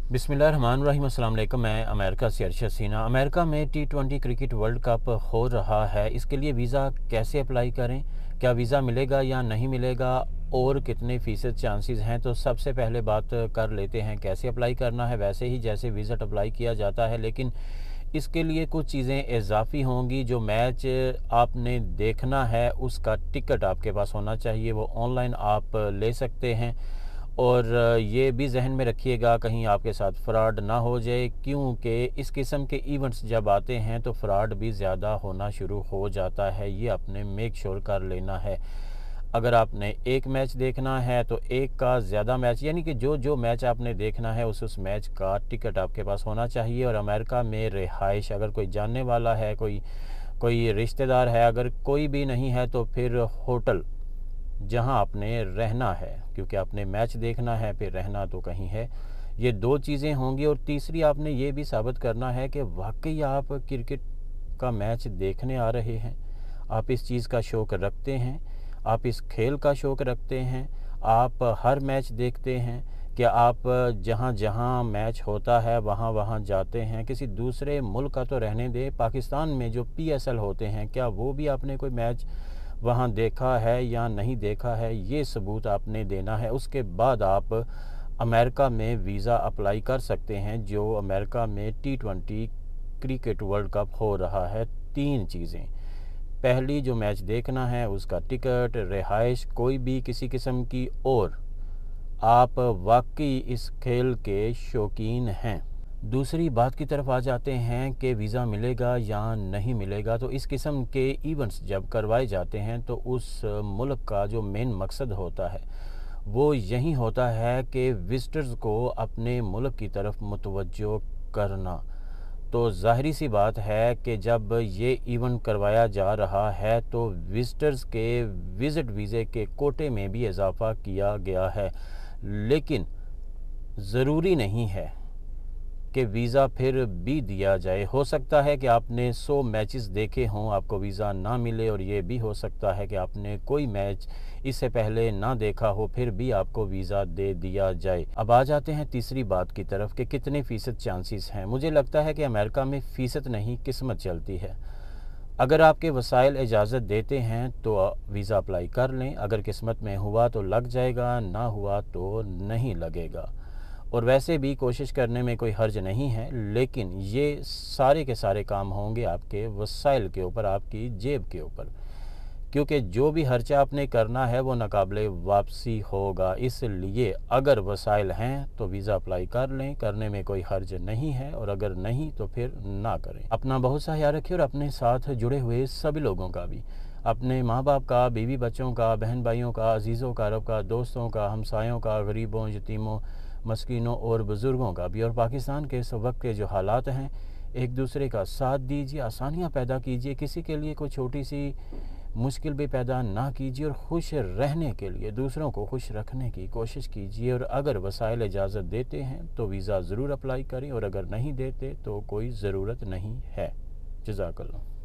बिस्मिल्लाहिर्रहमानिर्रहीम। अस्सलाम वालेकुम। मैं अमेरिका से अरशद सीना। अमेरिका में T20 क्रिकेट वर्ल्ड कप हो रहा है। इसके लिए वीज़ा कैसे अप्लाई करें, क्या वीज़ा मिलेगा या नहीं मिलेगा और कितने फ़ीसद चांसेस हैं। तो सबसे पहले बात कर लेते हैं कैसे अप्लाई करना है। वैसे ही जैसे वीज़ा अप्लाई किया जाता है, लेकिन इसके लिए कुछ चीज़ें इजाफ़ी होंगी। जो मैच आपने देखना है उसका टिकट आपके पास होना चाहिए, वो ऑनलाइन आप ले सकते हैं। और ये भी जहन में रखिएगा कहीं आपके साथ फ़्रॉड ना हो जाए, क्योंकि इस किस्म के इवेंट्स जब आते हैं तो फ़्रॉड भी ज़्यादा होना शुरू हो जाता है। ये आपने मेक श्योर कर लेना है। अगर आपने एक मैच देखना है तो एक का ज़्यादा मैच, यानी कि जो जो मैच आपने देखना है उस मैच का टिकट आपके पास होना चाहिए। और अमेरिका में रिहाइश, अगर कोई जानने वाला है, कोई कोई रिश्तेदार है, अगर कोई भी नहीं है तो फिर होटल जहां आपने रहना है, क्योंकि आपने मैच देखना है, फिर रहना तो कहीं है। ये दो चीज़ें होंगी। और तीसरी आपने ये भी साबित करना है कि वाकई आप क्रिकेट का मैच देखने आ रहे हैं, आप इस चीज़ का शौक़ रखते हैं, आप इस खेल का शौक़ रखते हैं, आप हर मैच देखते हैं, कि आप जहाँ जहाँ मैच होता है वहाँ वहाँ जाते हैं। किसी दूसरे मुल्क का तो रहने दे, पाकिस्तान में जो PSL होते हैं, क्या वो भी आपने कोई मैच वहाँ देखा है या नहीं देखा है, ये सबूत आपने देना है। उसके बाद आप अमेरिका में वीज़ा अप्लाई कर सकते हैं। जो अमेरिका में T20 क्रिकेट वर्ल्ड कप हो रहा है, तीन चीज़ें: पहली, जो मैच देखना है उसका टिकट, रिहाइश कोई भी किसी किस्म की, और आप वाकई इस खेल के शौकीन हैं। दूसरी बात की तरफ आ जाते हैं कि वीज़ा मिलेगा या नहीं मिलेगा। तो इस किस्म के इवेंट्स जब करवाए जाते हैं तो उस मुल्क का जो मेन मकसद होता है वो यही होता है कि विज़िटर्स को अपने मुल्क की तरफ मुतवज्जो करना। तो ज़ाहिरी सी बात है कि जब ये इवेंट करवाया जा रहा है तो विज़िटर्स के विज़िट वीज़े के कोटे में भी इजाफ़ा किया गया है। लेकिन ज़रूरी नहीं है कि वीज़ा फिर भी दिया जाए। हो सकता है कि आपने 100 मैचेस देखे हों, आपको वीज़ा ना मिले, और ये भी हो सकता है कि आपने कोई मैच इससे पहले ना देखा हो, फिर भी आपको वीज़ा दे दिया जाए। अब आ जाते हैं तीसरी बात की तरफ कि कितने फ़ीसद चांसेस हैं। मुझे लगता है कि अमेरिका में फ़ीसद नहीं, किस्मत चलती है। अगर आपके वसाइल इजाज़त देते हैं तो वीज़ा अप्लाई कर लें। अगर किस्मत में हुआ तो लग जाएगा, ना हुआ तो नहीं लगेगा। और वैसे भी कोशिश करने में कोई हर्ज नहीं है, लेकिन ये सारे के सारे काम होंगे आपके वसाइल के ऊपर, आपकी जेब के ऊपर, क्योंकि जो भी खर्चा आपने करना है वो नाकाबिले वापसी होगा। इसलिए अगर वसाइल हैं तो वीज़ा अप्लाई कर लें, करने में कोई हर्ज नहीं है, और अगर नहीं तो फिर ना करें। अपना बहुत सा ख्याल रखिए और अपने साथ जुड़े हुए सभी लोगों का भी, अपने माँ बाप का, बीवी बच्चों का, बहन भाइयों का, अजीज़ों का, रब का, दोस्तों का, हमसायों का, गरीबों, यतीमों, मस्कीनों और बुज़ुर्गों का भी। और पाकिस्तान के इस वक्त के जो हालात हैं, एक दूसरे का साथ दीजिए, आसानियाँ पैदा कीजिए, किसी के लिए कोई छोटी सी मुश्किल भी पैदा ना कीजिए, और खुश रहने के लिए दूसरों को खुश रखने की कोशिश कीजिए। और अगर वसाइल इजाज़त देते हैं तो वीज़ा ज़रूर अप्लाई करें, और अगर नहीं देते तो कोई ज़रूरत नहीं है। जज़ाकल्लाह।